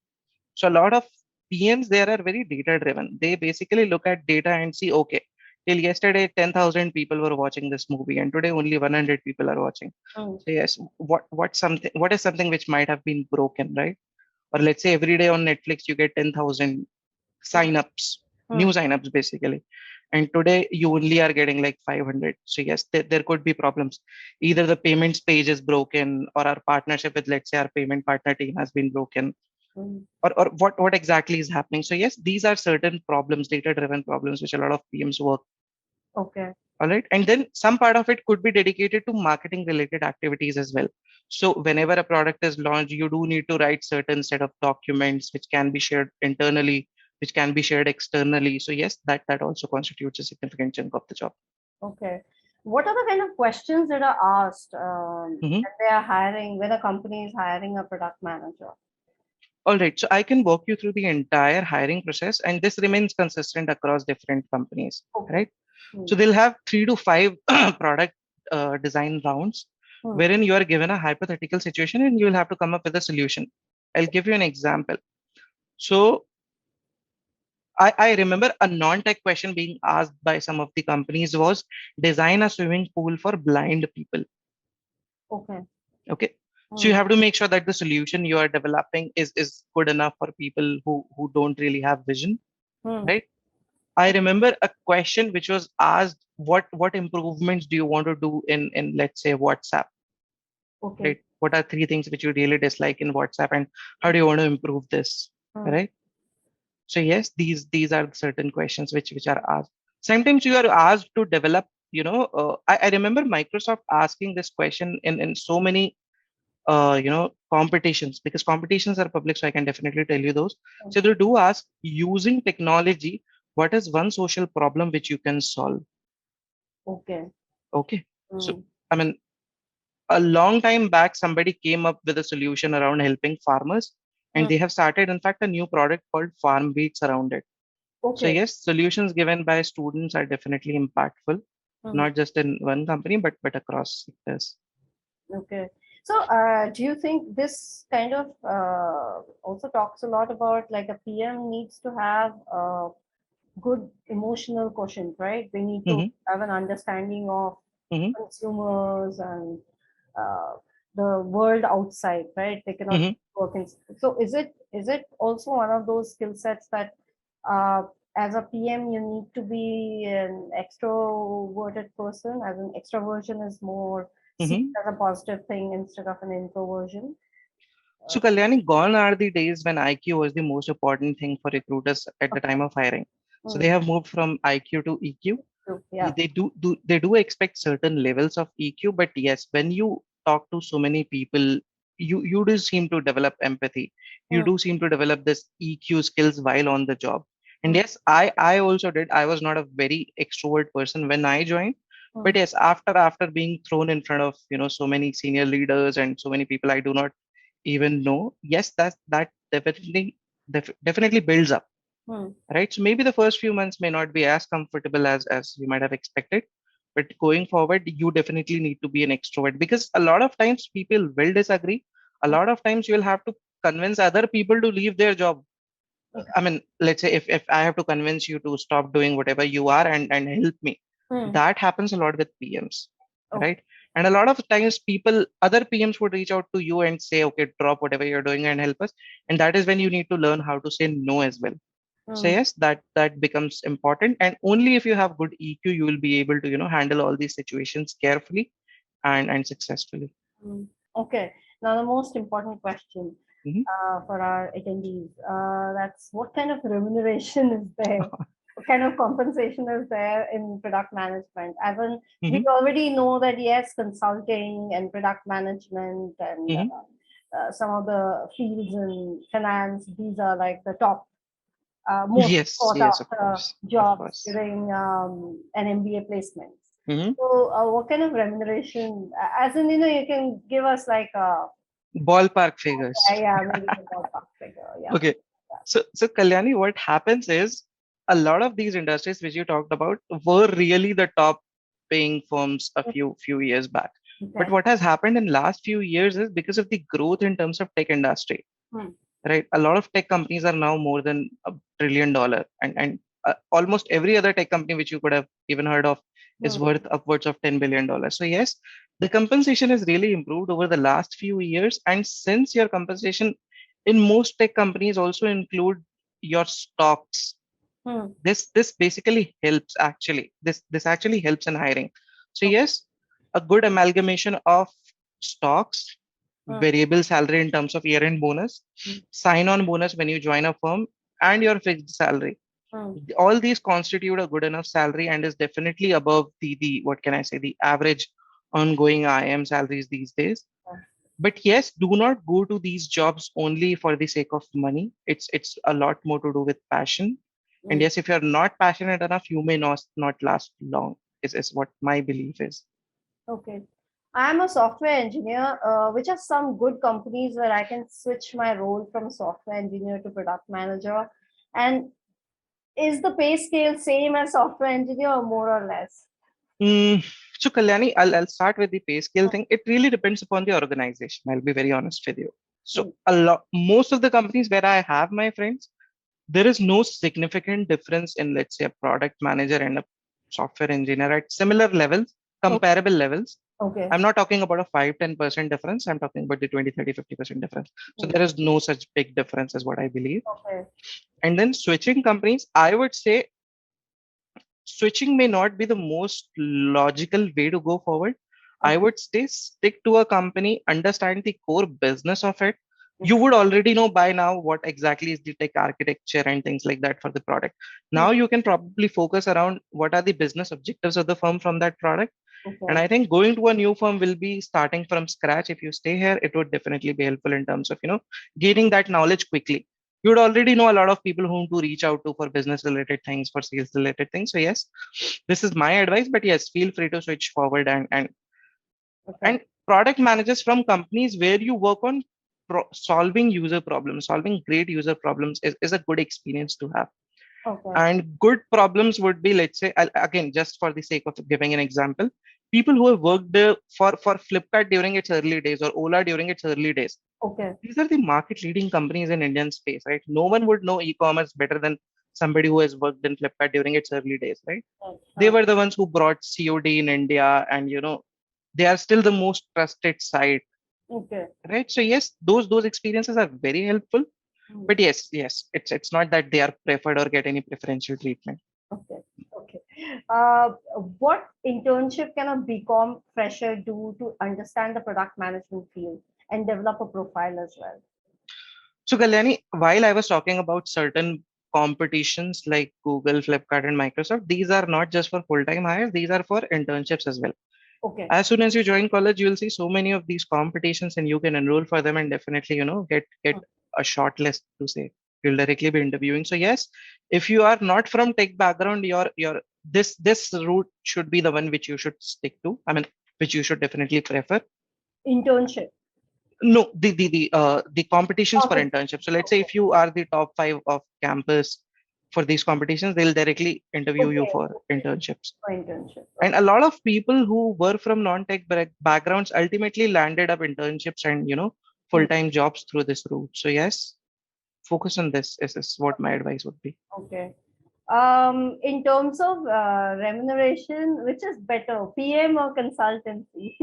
so a lot of PMs there are very data driven. They basically look at data and see, okay, till yesterday 10,000 people were watching this movie and today only 100 people are watching. Mm. So yes, what is something which might have been broken, right? Or let's say every day on Netflix you get 10,000 signups, new Mm. signups basically. And today you only are getting like 500. So yes, there could be problems. Either the payments page is broken, or our partnership with, let's say, our payment partner team has been broken, Mm. or what exactly is happening. So yes, these are certain problems, data driven problems, which a lot of PMs work. Okay. All right. And then some part of it could be dedicated to marketing related activities as well. So whenever a product is launched, you do need to write certain set of documents which can be shared internally, which can be shared externally. So yes, that also constitutes a significant chunk of the job. Okay. What are the kind of questions that are asked Mhm. when they are hiring, when a company is hiring a product manager? All right. So I can walk you through the entire hiring process, and this remains consistent across different companies, Okay. right? So Mm. they'll have 3 to 5 product design rounds Mm. wherein you are given a hypothetical situation and you will have to come up with a solution. I'll give you an example. So I remember a non-tech question being asked by some of the companies was design a swimming pool for blind people. Okay. Okay. So you Mm. have to make sure that the solution you are developing is good enough for people who don't really have vision, Mm. right? I remember a question which was asked, what improvements do you want to do in let's say WhatsApp, Okay. right? What are 3 things which you really dislike in WhatsApp, and how do you want to improve this, Mm. right? So yes, these are certain questions which are asked. Sometimes you are asked to develop. I remember Microsoft asking this question in so many competitions, because competitions are public, so I can definitely tell you those. Mm. So they do ask, using technology, what is one social problem which you can solve? Okay. Okay. So, Mm. I mean, a long time back, somebody came up with a solution around helping farmers, and Mm. they have started, in fact, a new product called Farm Beats around it. So, Okay. yes, solutions given by students are definitely impactful, Mm. not just in one company, but across sectors. Okay. So, do you think this kind of also talks a lot about like a PM needs to have good emotional quotient, right? They need to Mm-hmm, have an understanding of mm-hmm, consumers and uh, the world outside, right? They cannot mm-hmm. work in. So, is it also one of those skill sets that uh, as a PM you need to be an extroverted person, as an extroversion is more seen Mm-hmm. as a positive thing instead of an introversion. So, Kalyani, gone are the days when IQ was the most important thing for recruiters at the Okay. time of hiring. So they Mm. have moved from IQ to EQ. True. Yeah. They do expect certain levels of EQ, but yes, when you talk to so many people, you do seem to develop empathy. You Mm. do seem to develop this EQ skills while on the job. And Mm. yes, I also did. I was not a very extrovert person when I joined, but Mm. yes, after being thrown in front of so many senior leaders and so many people I do not even know, yes, that definitely builds up, Mm. right? So maybe the first few months may not be as comfortable as we might have expected, but going forward, you definitely need to be an extrovert, because a lot of times people will disagree. A lot of times you'll have to convince other people to leave their job. I mean, let's say if I have to convince you to stop doing whatever you are and help me, Mm. that happens a lot with PMs, Okay. right? And a lot of times other PMs would reach out to you and say, okay, drop whatever you're doing and help us. And that is when you need to learn how to say no as well. So Mm. yes, that becomes important. And only if you have good EQ, you will be able to, handle all these situations carefully and successfully. Mm. Okay. Now the most important question Hmm. for our attendees. That's what kind of remuneration is there? What kind of compensation is there in product management? As in, we Hmm. already know that yes, consulting and product management and Hmm. some of the fields in finance, these are like the top. most Yes, sought yes, of after course, of jobs course. during an MBA placement. Hmm. So, what kind of remuneration? As in, you can give us like a Ballpark figures. yeah, maybe a ballpark figure. Yeah. Okay. So Kalyani, what happens is a lot of these industries which you talked about were really the top paying firms a few years back. But Okay. what has happened in last few years is because of the growth in terms of tech industry, Hmm. right? A lot of tech companies are now more than $1 trillion, and almost every other tech company which you could have even heard of is Hmm. worth upwards of $10 billion. So yes, the compensation has really improved over the last few years, and since your compensation in most tech companies also include your stocks, Hmm. this basically helps actually. This actually helps in hiring. So Okay. yes, a good amalgamation of stocks, Hmm. variable salary in terms of year-end bonus, Hmm. sign-on bonus when you join a firm, and your fixed salary. Hmm. All these constitute a good enough salary and is definitely above the what can I say, the average ongoing IIM salaries these days. But yes, do not go to these jobs only for the sake of money. It's a lot more to do with passion. And Hmm. yes, if you're not passionate enough, you may not last long, is what my belief is. Okay. I'm a software engineer, which are some good companies where I can switch my role from software engineer to product manager. And is the pay scale same as software engineer or more or less? Mm, so Kalyani, I'll start with the pay scale thing. It really depends upon the organization. I'll be very honest with you. So Hmm. most of the companies where I have my friends, there is no significant difference in, let's say, a product manager and a software engineer at similar levels, Okay. comparable levels. Okay. I'm not talking about a 5-10% difference. I'm talking about the 20-30-50% difference. So Hmm. there is no such big difference, is what I believe. Okay. And then switching companies, I would say switching may not be the most logical way to go forward. I Okay. would say stick to a company, understand the core business of it. You Okay. would already know by now what exactly is the tech architecture and things like that for the product. Hmm. Now you can probably focus around what are the business objectives of the firm from that product. And Okay. I think going to a new firm will be starting from scratch. If you stay here, it would definitely be helpful in terms of, gaining that knowledge quickly. You would already know a lot of people whom to reach out to for business related things, for sales related things. So yes, this is my advice, but yes, feel free to switch forward Okay. and product managers from companies where you work on solving user problems, solving great user problems is a good experience to have. Okay. And good problems would be, let's say, again, just for the sake of giving an example, people who have worked for Flipkart during its early days or Ola during its early days. Okay. These are the market leading companies in Indian space, right? No one would know e-commerce better than somebody who has worked in Flipkart during its early days, right? Right. They were the ones who brought COD in India, and they are still the most trusted site, Okay. right? So yes, those experiences are very helpful. Hmm. But yes, it's not that they are preferred or get any preferential treatment. Okay. Okay. Uh, what internship can a BCom fresher do to understand the product management field and develop a profile as well? So Kalyani, while I was talking about certain competitions like Google, Flipkart, and Microsoft, these are not just for full-time hires, these are for internships as well. Okay. As soon as you join college, you'll see so many of these competitions and you can enroll for them and definitely, get Hmm. a short list to say. You'll directly be interviewing. So yes, if you are not from tech background, your this route should be the one which you should stick to. I mean, which you should definitely prefer. Internship. No, the competitions for Compet- internships. So let's say Okay. if you are the top 5 of campus for these competitions, they'll directly interview you Okay. for Okay. internships. For internship. And Okay. a lot of people who were from non-tech backgrounds ultimately landed up internships and Hmm. full-time jobs through this route. So yes, focus on this is what my advice would be. Okay. In terms of remuneration, which is better, PM or consultancy?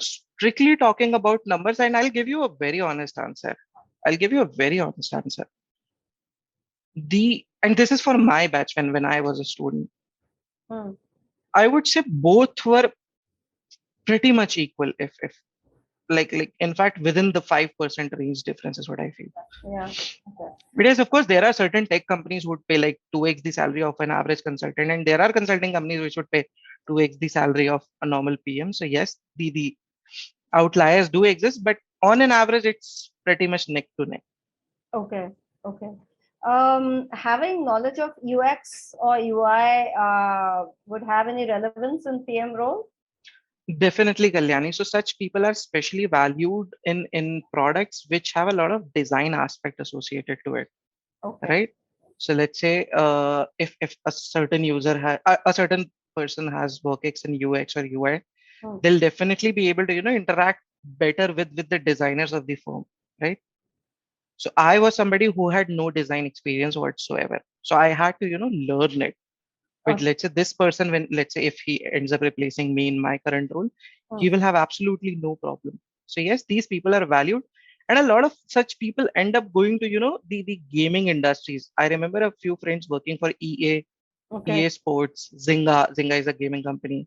Strictly talking about numbers, and I'll give you a very honest answer. I'll give you a very honest answer. And this is for my batch when I was a student. Hmm. I would say both were pretty much equal. If like in fact within the 5% range difference is what I feel. Yeah. Okay. Because of course there are certain tech companies who would pay like 2x the salary of an average consultant, and there are consulting companies which would pay 2x the salary of a normal PM. So yes, the outliers do exist, but on an average, it's pretty much neck to neck. Okay. Okay. Having knowledge of UX or UI would have any relevance in PM role? Definitely, Kalyani. So such people are especially valued in products which have a lot of design aspect associated to it, Okay. right? So let's say if a certain user has a certain person has work in UX or UI, Hmm. they'll definitely be able to interact better with the designers of the firm, right? So I was somebody who had no design experience whatsoever, so I had to learn it. But Okay. let's say this person, when let's say if he ends up replacing me in my current role, Hmm. he will have absolutely no problem. So yes, these people are valued, and a lot of such people end up going to the gaming industries. I remember a few friends working for Okay. EA Sports, Zynga is a gaming company.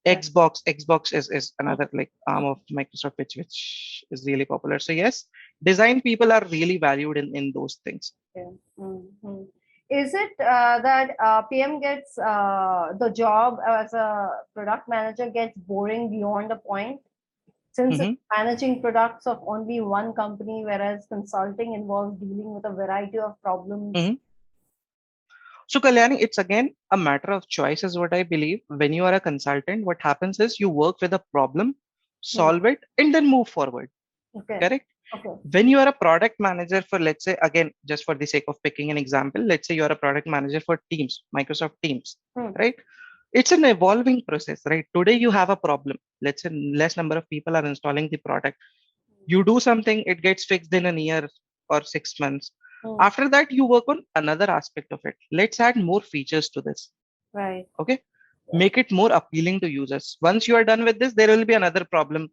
Okay. Xbox is Hmm. another like arm Hmm. of Microsoft, which is really popular. So yes, design people are really valued in those things. Okay. Hmm. Hmm. Is it that PM gets the job as a product manager gets boring beyond a point? Since it's Mm-hmm. managing products of only one company, whereas consulting involves dealing with a variety of problems. Mm-hmm. So, Kalyani, it's again a matter of choice, is what I believe. When you are a consultant, what happens is you work with a problem, Hmm. solve it, and then move forward. Okay. Correct? Okay. When you are a product manager for, let's say, again, just for the sake of picking an example, let's say you are a product manager for Teams, Microsoft Teams, Hmm. right? It's an evolving process, right? Today you have a problem. Let's say less number of people are installing the product. You do something, it gets fixed in a year or 6 months. Hmm. After that, you work on another aspect of it. Let's add more features to this. Right. Okay. Yeah. Make it more appealing to users. Once you are done with this, there will be another problem.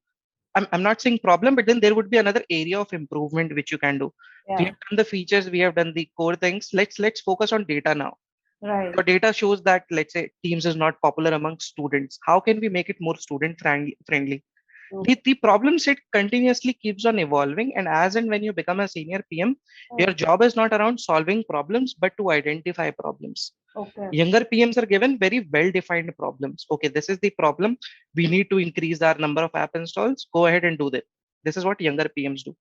I'm not saying problem, but then there would be another area of improvement which you can do. We Yeah. have done the features, we have done the core things. Let's focus on data now. Right. Your data shows that, let's say, Teams is not popular among students. How can we make it more student friendly? Hmm. The problem set continuously keeps on evolving, and as and when you become a senior PM, Hmm. your job is not around solving problems but to identify problems. Okay. Younger PMs are given very well defined problems. Okay, this is the problem, we need to increase our number of app installs, go ahead and do that. This is what younger PMs do.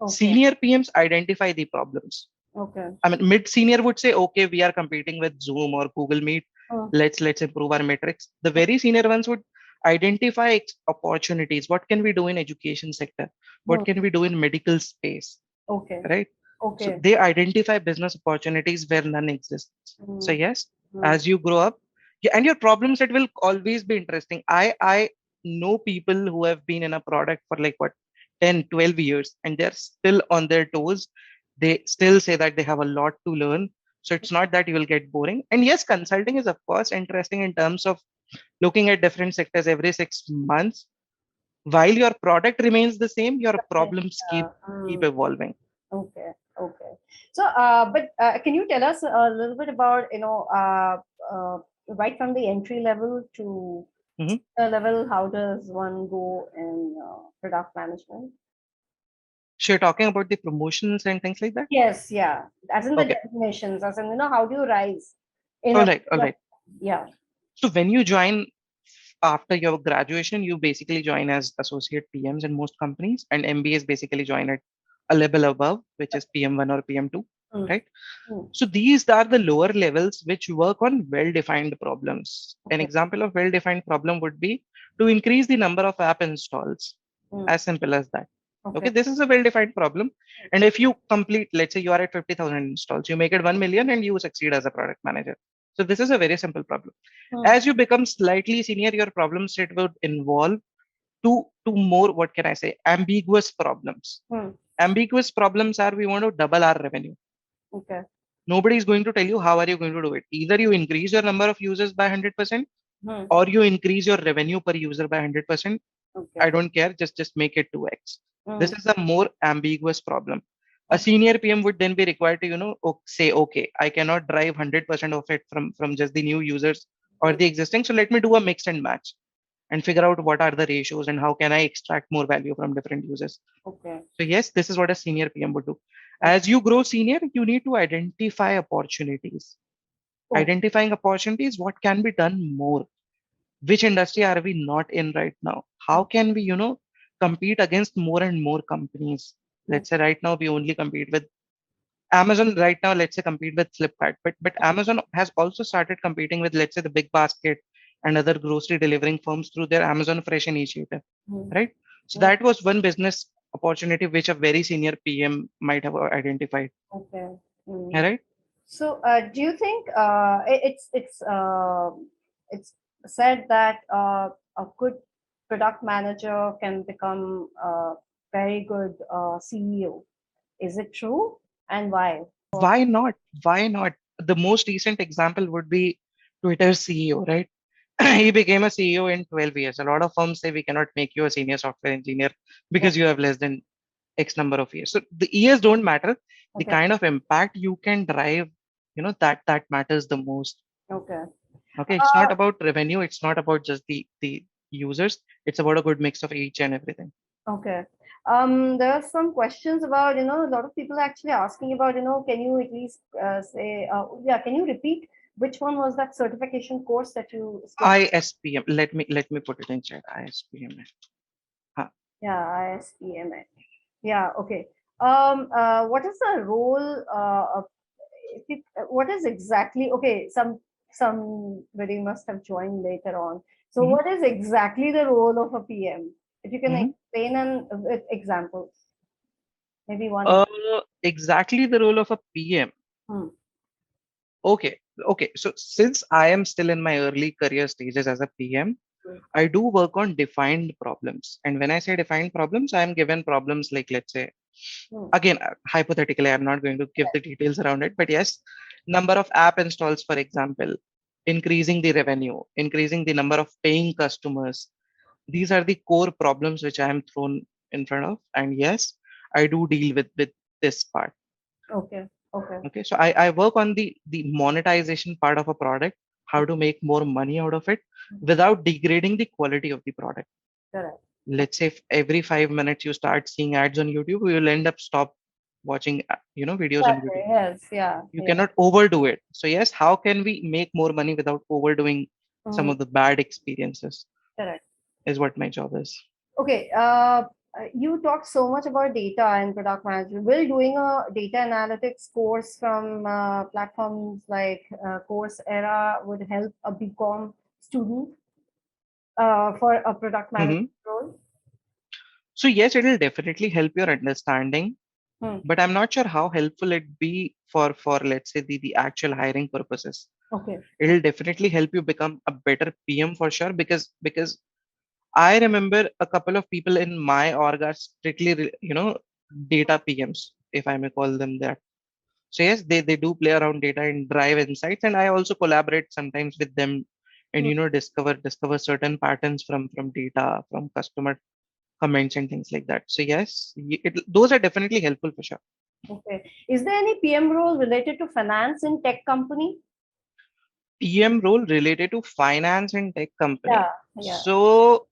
Okay. Senior PMs identify the problems. Okay. I mean, mid senior would say, okay, we are competing with Zoom or Google Meet. Hmm. Let's improve our metrics. The very senior ones would identify opportunities. What can we do in education sector? Hmm. What can we do in medical space? Okay. Right? So Okay. they identify business opportunities where none exists. So Hmm. yes, Hmm. as you grow up, yeah, and your problem set will always be interesting. I know people who have been in a product for like what 10, 12 years and they're still on their toes. They still say that they have a lot to learn. So it's not that you will get boring. And yes, consulting is of course interesting in terms of looking at different sectors every 6 months. While your product remains the same, your problems keep Hmm. keep evolving. Okay. Okay. So, but can you tell us a little bit about, right from the entry level to Mhm. level, how does one go in product management? So you're talking about the promotions and things like that? Yes, yeah. As in the Okay. designations, as in, how do you rise in All a, right. All right. yeah. So when you join after your graduation, you basically join as associate PMs in most companies, and MBAs basically join at a level above, which is PM1 or PM2, Mm, right? mm, So these are the lower levels which work on well-defined problems. An okay. example of well-defined problem would be to increase the number of app installs. Mm, As simple as that. Okay, okay. this is a well-defined problem. And if you complete, let's say you are at 50,000 installs, you make it 1 million and you succeed as a product manager. So this is a very simple problem. Mm, As you become slightly senior, your problem set would involve to more, what can I say, ambiguous problems. mm, Ambiguous problems are we want to double our revenue. okay. Nobody is going to tell you how are you going to do it. Either you increase your number of users by 100% Mm, or you increase your revenue per user by 100%. okay. I don't care. Just make it 2x. This Mm, is a more ambiguous problem. A okay. senior PM would then be required to say, okay, I cannot drive 100% of it from just the new users or Mm, the existing. So let me do a mix and match and figure out what are the ratios and how can I extract more value from different users. okay. So yes, this is what a senior PM would do. Okay. As you grow senior, you need to identify opportunities. Oh, Identifying opportunities, what can be done more? Which industry are we not in right now? How mm, can we, compete against more and more companies? mm, Let's say right now we only compete with Amazon right now, let's say, compete with Flipkart, but Amazon has also started competing with, let's say, the Big Basket and other grocery delivering firms through their Amazon Fresh initiative, Hmm. right? So Hmm. that was one business opportunity which a very senior PM might have identified, Okay. Hmm. right? So, do you think it's said that a good product manager can become a very good CEO? Is it true, and why? Why not? Why not? The most recent example would be Twitter's CEO, right? He became a CEO in 12 years. A lot of firms say we cannot make you a senior software engineer Oh, because you have less than X number of years. So the years don't matter. The okay, kind of impact you can drive, that matters the most. okay, Okay, it's uh, not about revenue. It's not about just the users. It's about a good mix of each and everything. okay. There are some questions about, a lot of people are actually asking about, can you at least say, yeah, can you repeat which one was that certification course that you skipped? ISPM. Let me put it in chat. ISPM. Huh. Yeah, ISPMA. Yeah, okay. What is the role of what is exactly okay? Somebody must have joined later on. So, Mhm, what is exactly the role of a PM? If you can mhm. explain and with examples, maybe one. Exactly the role of a PM. Hmm. Okay, okay. So since I am still in my early career stages as a PM, I do work on defined problems. And when I say defined problems, I am given problems like, let's say, Hmm. again, hypothetically, I'm not going to give the details around it, but yes, number of app installs, for example, increasing the revenue, increasing the number of paying customers. These are the core problems which I am thrown in front of. And yes, I do deal with this part. Okay. Okay. Okay, so I work on the monetization part of a product, how to make more money out of it without degrading the quality of the product. Correct. Let's say if every 5 minutes you start seeing ads on YouTube, you will end up stop watching videos on Exactly. YouTube. Yes. Yeah. You Yeah. cannot overdo it. So yes, how can we make more money without overdoing some Mhm. of the bad experiences Correct. is what my job is. Okay. You talked so much about data and product management. Will doing a data analytics course from platforms like Coursera would help a BCom student for a product management Mhm. role? So yes, it will definitely help your understanding, Hmm. but I'm not sure how helpful it be for let's say the actual hiring purposes. Okay. It'll definitely help you become a better PM for sure, because I remember a couple of people in my org are strictly data PMs, if I may call them that. So yes, they do play around data and drive insights, and I also collaborate sometimes with them and Hmm. discover certain patterns from data, from customer comments and things like that. So yes, those are definitely helpful for sure. Okay. Is there any PM role related to finance in tech company? PM role related to finance and tech company. Yeah. Yeah. So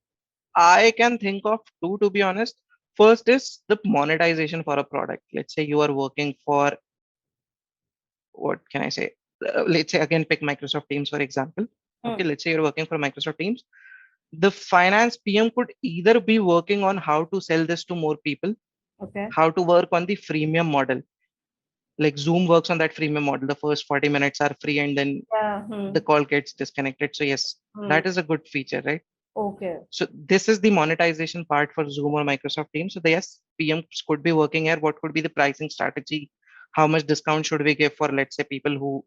I can think of two, to be honest. First is the monetization for a product. Let's say you are working for, what can I say? Let's say again, pick Microsoft Teams, for example. Hmm. Okay, let's say you're working for Microsoft Teams. The finance PM could either be working on how to sell this to more people, Okay. how to work on the freemium model. Like Zoom works on that freemium model. The first 40 minutes are free and then Yeah. the Hmm. call gets disconnected. So yes, Hmm. that is a good feature, right? Okay. So this is the monetization part for Zoom or Microsoft Teams. So the yes, PMs could be working here. What could be the pricing strategy? How much discount should we give for, let's say, people who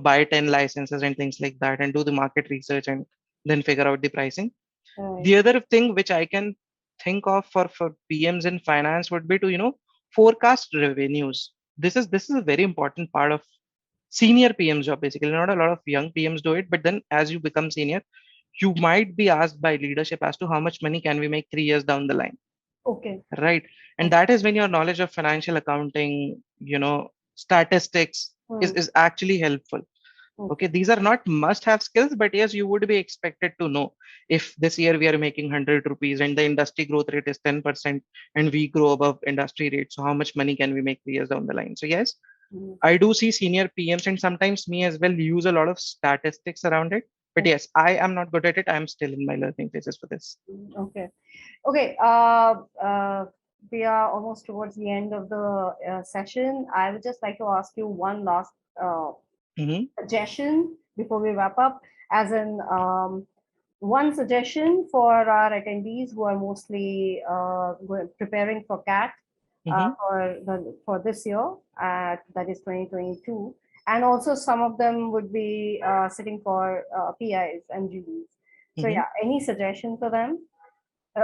buy 10 licenses and things like that, and do the market research and then figure out the pricing. Right. The other thing which I can think of for PMs in finance would be to forecast revenues. This is a very important part of senior PM job. Basically, not a lot of young PMs do it, but then as you become senior, you might be asked by leadership as to how much money can we make 3 years down the line, Okay. right? And Okay. that is when your knowledge of financial accounting, statistics is, Hmm. is actually helpful. Okay, Okay. these are not must have skills, but yes, you would be expected to know if this year we are making 100 rupees and the industry growth rate is 10% and we grow above industry rate. So how much money can we make 3 years down the line? So yes, Hmm. I do see senior PMs and sometimes me as well use a lot of statistics around it. But Okay. yes, I am not good at it. I'm still in my learning phases for this. Okay. Okay. we are almost towards the end of the session. I would just like to ask you one last suggestion before we wrap up, as in one suggestion for our attendees who are mostly preparing for CAT for this year, that is 2022, and also some of them would be sitting for PIs and GDs. So yeah, any suggestion for them?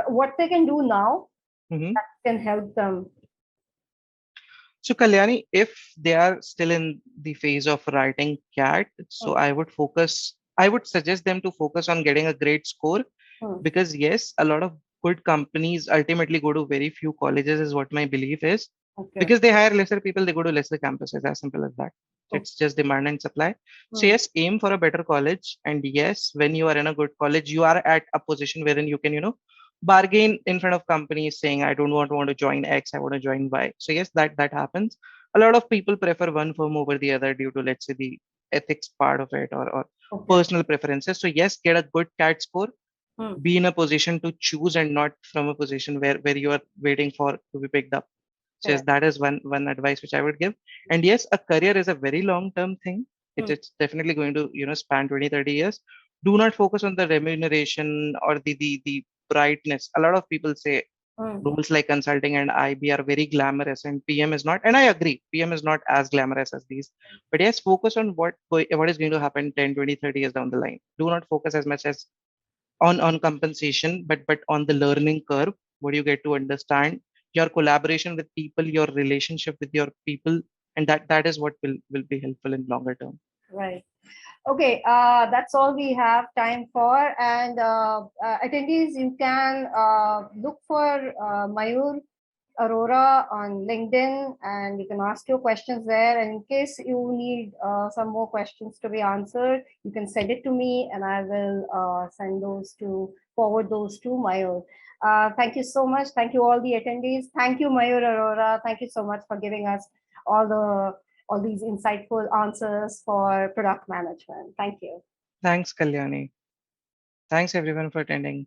What they can do now that can help them? So Kalyani, if they are still in the phase of writing CAT, so I would suggest them to focus on getting a great score, because yes, a lot of good companies ultimately go to very few colleges is what my belief is. Because they hire lesser people, they go to lesser campuses, as simple as that. It's just demand and supply. So yes, aim for a better college. And yes, when you are in a good college, you are at a position wherein you can, bargain in front of companies saying, I don't want to join X, I want to join Y. So yes, that happens. A lot of people prefer one firm over the other due to, let's say, the ethics part of it, or personal preferences. So yes, get a good CAT score, be in a position to choose, and not from a position where you are waiting for to be picked up. So yes, that is one advice which I would give. And yes, a career is a very long term thing. It's definitely going to span 20-30 years. Do not focus on the remuneration or the brightness. A lot of people say roles like consulting and IB are very glamorous and PM is not. And I agree, PM is not as glamorous as these. But yes, focus on what is going to happen 10, 20, 30 years down the line. Do not focus as much as on compensation, but on the learning curve, what you get to understand, your collaboration with people, your relationship with your people, and that is what will be helpful in longer term. Right. Okay, that's all we have time for. And attendees, you can look for Mayur Arora on LinkedIn, and you can ask your questions there. And in case you need some more questions to be answered, you can send it to me, and I will forward those to Mayur. Thank you so much. Thank you all the attendees. Thank you, Mayur Arora. Thank you so much for giving us all these insightful answers for product management. Thank you. Thanks, Kalyani. Thanks everyone for attending.